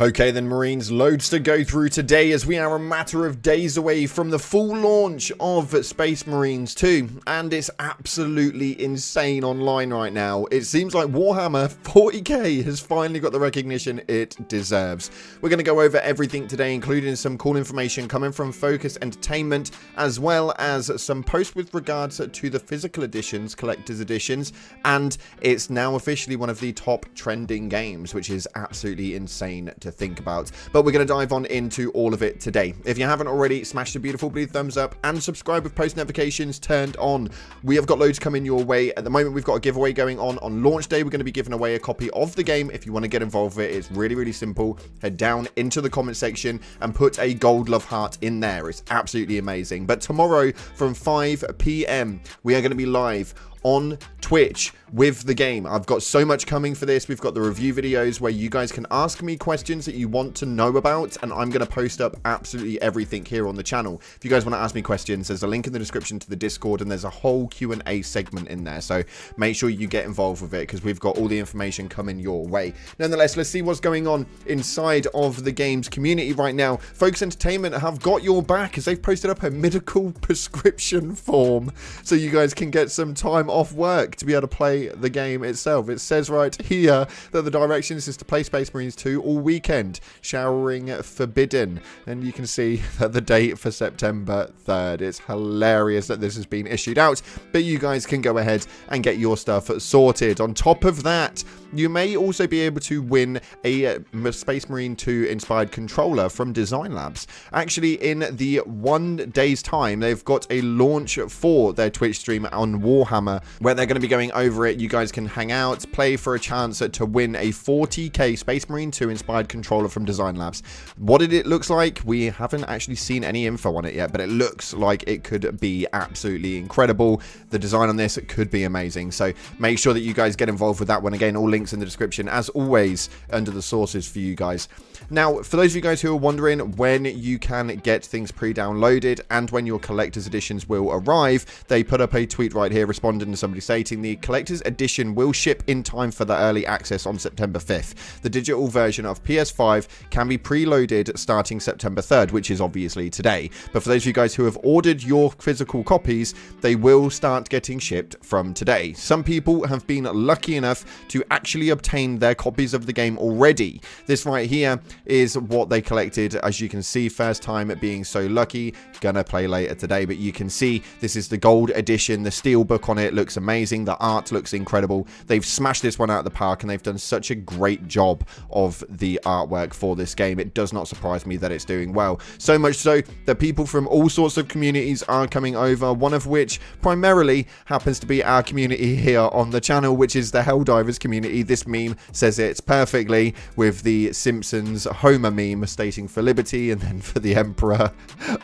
Okay then Marines, loads to go through today as we are a matter of days away from the full launch of Space Marines 2, and it's absolutely insane online right now. It seems like Warhammer 40k has finally got the recognition it deserves. We're going to go over everything today, including some cool information coming from Focus Entertainment, as well as some posts with regards to the physical editions, collector's editions, and it's now officially one of the top trending games, which is absolutely insane to think about. But we're going to dive on into all of it today. If you haven't already, smash the beautiful blue thumbs up and subscribe with post notifications turned on. We have got loads coming your way. At the moment, we've got a giveaway going on launch day. We're going to be giving away a copy of the game. If you want to get involved with it, it's really simple. Head down into the comment section and put a gold love heart in there. It's absolutely amazing. But tomorrow from 5 p.m, we are going to be live on Twitch with the game. I've got so much coming for this. We've got the review videos where you guys can ask me questions that you want to know about, and I'm going to post up absolutely everything here on the channel. If you guys want to ask me questions, there's a link in the description to the Discord, and there's a whole Q&A segment in there, so make sure you get involved with it because we've got all the information coming your way. Nonetheless, let's see what's going on inside of the game's community right now. Focus Entertainment have got your back as they've posted up a medical prescription form so you guys can get some time off work to be able to play the game itself. It says right here that the directions is to play Space Marines 2 all weekend, showering forbidden, and you can see that the date for September 3rd. It's hilarious that this has been issued out, but you guys can go ahead and get your stuff sorted. On top of that, you may also be able to win a Space Marine 2 inspired controller from Design Labs. Actually, in the 1 day's time, they've got a launch for their Twitch stream on Warhammer where they're going to be going over it. You guys can hang out, play for a chance to win a 40k Space Marine 2 inspired controller from Design Labs. What it looks like, we haven't actually seen any info on it yet, but it looks like it could be absolutely incredible. The design on this could be amazing, so make sure that you guys get involved with that one. Again, all links in the description, as always, under the sources for you guys. Now, for those of you guys who are wondering when you can get things pre-downloaded and when your collector's editions will arrive, they put up a tweet right here responding to somebody stating the collector's edition will ship in time for the early access on September 5th. The digital version of PS5 can be preloaded starting September 3rd, which is obviously today. But for those of you guys who have ordered your physical copies, they will start getting shipped from today. Some people have been lucky enough to actually obtain their copies of the game already. This right here is what they collected. As you can see, first time being so lucky, gonna play later today, but you can see this is the gold edition. The steel book on it looks amazing. The art looks incredible. They've smashed this one out of the park, and they've done such a great job of the artwork for this game. It does not surprise me that it's doing well. So much so that people from all sorts of communities are coming over, one of which primarily happens to be our community here on the channel, which is the Helldivers community. This meme says it perfectly with the Simpsons Homer meme stating for liberty and then for the Emperor.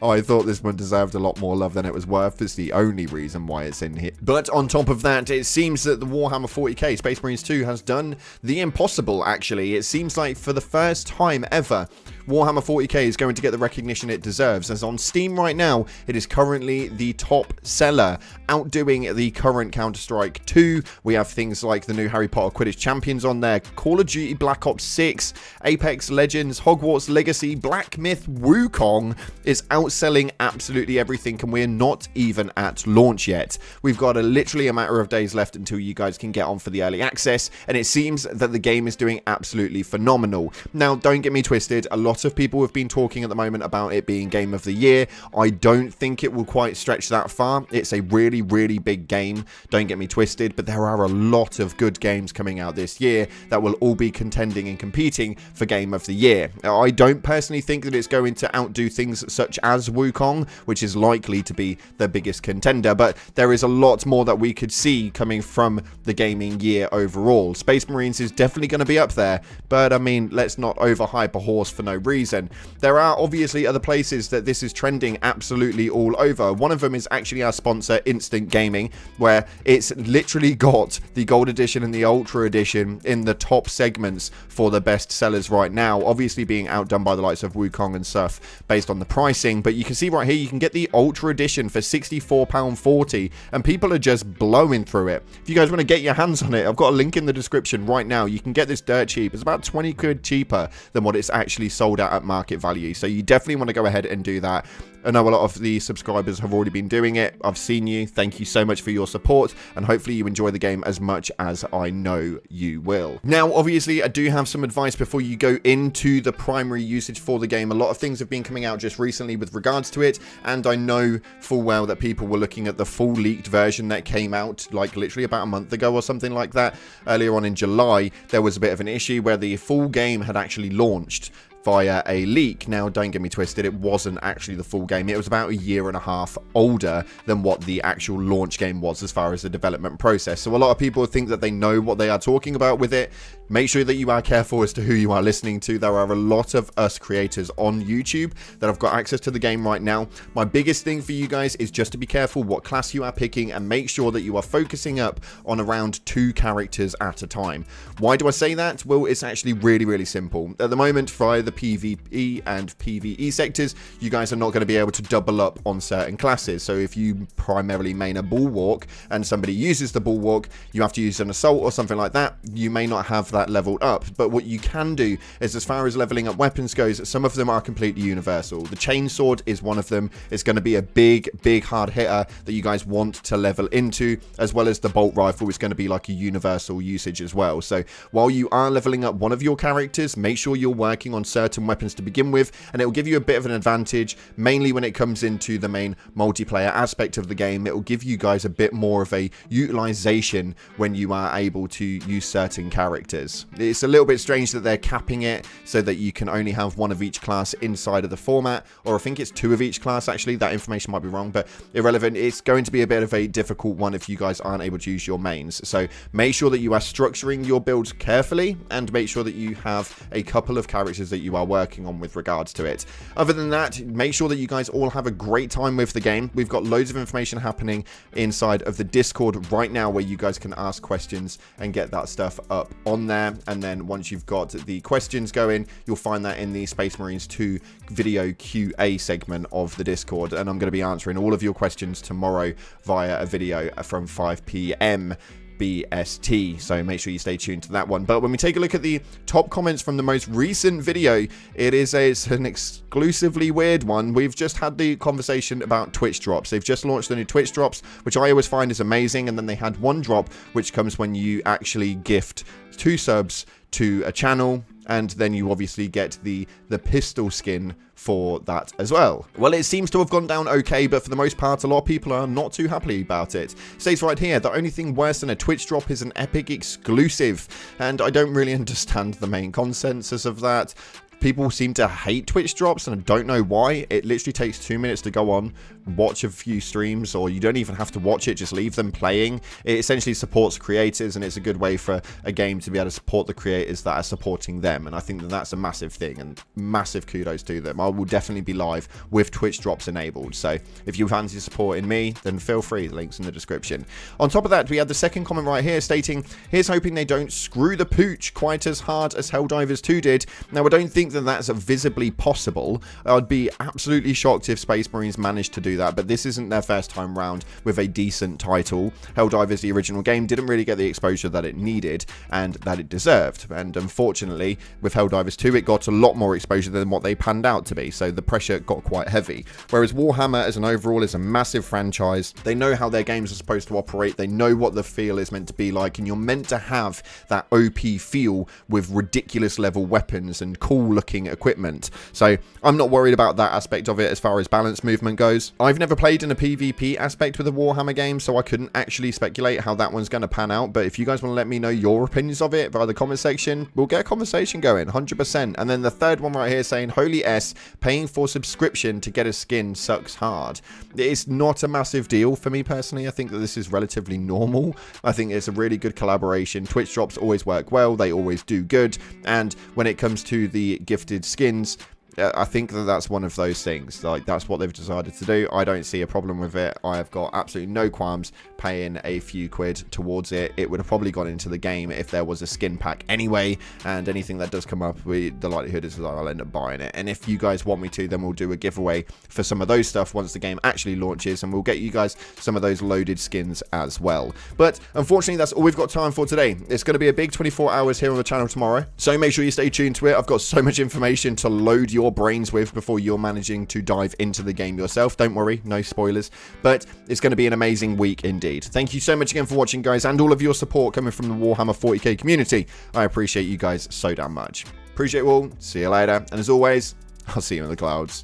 I thought this one deserved a lot more love than it was worth. It's the only reason why it's in here. But on top of that, it seems that the Warhammer 40k Space Marines 2 has done the impossible, actually. It seems like for the first time ever, Warhammer 40k is going to get the recognition it deserves, as on Steam right now, it is currently the top seller, outdoing the current Counter-Strike 2. We have things like the new Harry Potter Quidditch Champions on there, Call of Duty Black Ops 6, Apex Legends, Hogwarts Legacy, Black Myth Wukong is outselling absolutely everything, and we're not even at launch yet. We've got literally a matter of days left until you guys can get on for the early access, and it seems that the game is doing absolutely phenomenal. Now, don't get me twisted, a lot of people have been talking at the moment about it being Game of the Year. I don't think it will quite stretch that far. It's a really big game, don't get me twisted, but there are a lot of good games coming out this year that will all be contending and competing for Game of the Year. I don't personally think that it's going to outdo things such as Wukong, which is likely to be the biggest contender, but there is a lot more that we could see coming from the gaming year overall. Space Marines is definitely going to be up there, but I mean, let's not overhype a horse for no reason. There are obviously other places that this is trending absolutely all over. One of them is actually our sponsor, Instant Gaming, where it's literally got the Gold Edition and the Ultra Edition in the top segments for the best sellers right now, obviously being outdone by the likes of Wukong and stuff based on the pricing. But you can see right here, you can get the Ultra Edition for £64.40, and people are just blowing through it. If you you guys want to get your hands on it, I've got a link in the description right now. You can get this dirt cheap. It's about 20 quid cheaper than what it's actually sold at market value. So you definitely want to go ahead and do that. I know a lot of the subscribers have already been doing it. I've seen you. Thank you so much for your support, and hopefully you enjoy the game as much as I know you will. Now, obviously, I do have some advice before you go into the primary usage for the game. A lot of things have been coming out just recently with regards to it, and I know full well that people were looking at the full leaked version that came out like literally about a month ago or something like that. Earlier on in July, there was a bit of an issue where the full game had actually launched via a leak. Now, don't get me twisted, it wasn't actually the full game. It was about a year and a half older than what the actual launch game was as far as the development process. So a lot of people think that they know what they are talking about with it. Make sure that you are careful as to who you are listening to. There are a lot of us creators on YouTube that have got access to the game right now. My biggest thing for you guys is just to be careful what class you are picking and make sure that you are focusing up on around 2 characters at a time. Why do I say that? Well, it's actually really, really simple. At the moment, via the PvE and PvE sectors, you guys are not going to be able to double up on certain classes. So if you primarily main a bulwark and somebody uses the bulwark, you have to use an assault or something like that. You may not have that leveled up, but what you can do is, as far as leveling up weapons goes, some of them are completely universal. The chainsword is one of them. It's going to be a big hard hitter that you guys want to level into, as well as the bolt rifle is going to be like a universal usage as well. So while you are leveling up one of your characters, make sure you're working on certain weapons to begin with, and it will give you a bit of an advantage, mainly when it comes into the main multiplayer aspect of the game. It will give you guys a bit more of a utilization when you are able to use certain characters. It's a little bit strange that they're capping it so that you can only have one of each class inside of the format, or I think it's 2 of each class actually. That information might be wrong, but irrelevant. It's going to be a bit of a difficult one if you guys aren't able to use your mains. So make sure that you are structuring your builds carefully, and make sure that you have a couple of characters that you are working on with regards to it. Other than that, make sure that you guys all have a great time with the game. We've got loads of information happening inside of the Discord right now where you guys can ask questions and get that stuff up on there. And then once you've got the questions going, you'll find that in the Space Marines 2 video QA segment of the Discord, and I'm going to be answering all of your questions tomorrow via a video from 5 PM BST, so make sure you stay tuned to that one. But when we take a look at the top comments from the most recent video, it's an exclusively weird one. We've just had the conversation about Twitch drops. They've just launched the new Twitch drops, which I always find is amazing, and then they had one drop which comes when you actually gift 2 subs to a channel, and then you obviously get the pistol skin for that as well. Well, it seems to have gone down okay, but for the most part, a lot of people are not too happy about it. It states right here, the only thing worse than a Twitch drop is an Epic exclusive, and I don't really understand the main consensus of that. People seem to hate Twitch drops, and I don't know why. It literally takes 2 minutes to go on, watch a few streams, or you don't even have to watch it, just leave them playing. It essentially supports creators, and it's a good way for a game to be able to support the creators that are supporting them, and I think that that's a massive thing, and massive kudos to them. I will definitely be live with Twitch drops enabled, so if you fancy supporting me, then feel free, the link's in the description. On top of that, we had the second comment right here stating, here's hoping they don't screw the pooch quite as hard as Helldivers 2 did. Now, I don't think that that's visibly possible. I'd be absolutely shocked if Space Marines managed to do that, but this isn't their first time round with a decent title. Helldivers, the original game, didn't really get the exposure that it needed and that it deserved, and unfortunately with Helldivers 2 it got a lot more exposure than what they panned out to be, so the pressure got quite heavy. Whereas Warhammer as an overall is a massive franchise. They know how their games are supposed to operate, they know what the feel is meant to be like, and you're meant to have that OP feel with ridiculous level weapons and cool looking equipment. So I'm not worried about that aspect of it as far as balance movement goes. I've never played in a PvP aspect with a Warhammer game, so I couldn't actually speculate how that one's going to pan out, but if you guys want to let me know your opinions of it via the comment section, we'll get a conversation going 100%. And then the third one right here saying, holy S, paying for subscription to get a skin sucks hard. It's not a massive deal for me personally. I think that this is relatively normal. I think it's a really good collaboration. Twitch drops always work well, they always do good, and when it comes to the gifted skins, I think that that's one of those things. Like, that's what they've decided to do. I don't see a problem with it. I have got absolutely no qualms paying a few quid towards it. It would have probably gone into the game if there was a skin pack anyway, and anything that does come up, the likelihood is that I'll end up buying it. And if you guys want me to, then we'll do a giveaway for some of those stuff once the game actually launches, and we'll get you guys some of those loaded skins as well. But unfortunately, that's all we've got time for today. It's going to be a big 24 hours here on the channel tomorrow, so make sure you stay tuned to it. I've got so much information to load your brains with before you're managing to dive into the game yourself. Don't worry, no spoilers, but it's going to be an amazing week indeed. Thank you so much again for watching, guys, and all of your support coming from the Warhammer 40k community. I appreciate you guys so damn much. Appreciate you all. See you later, and as always, I'll see you in the clouds.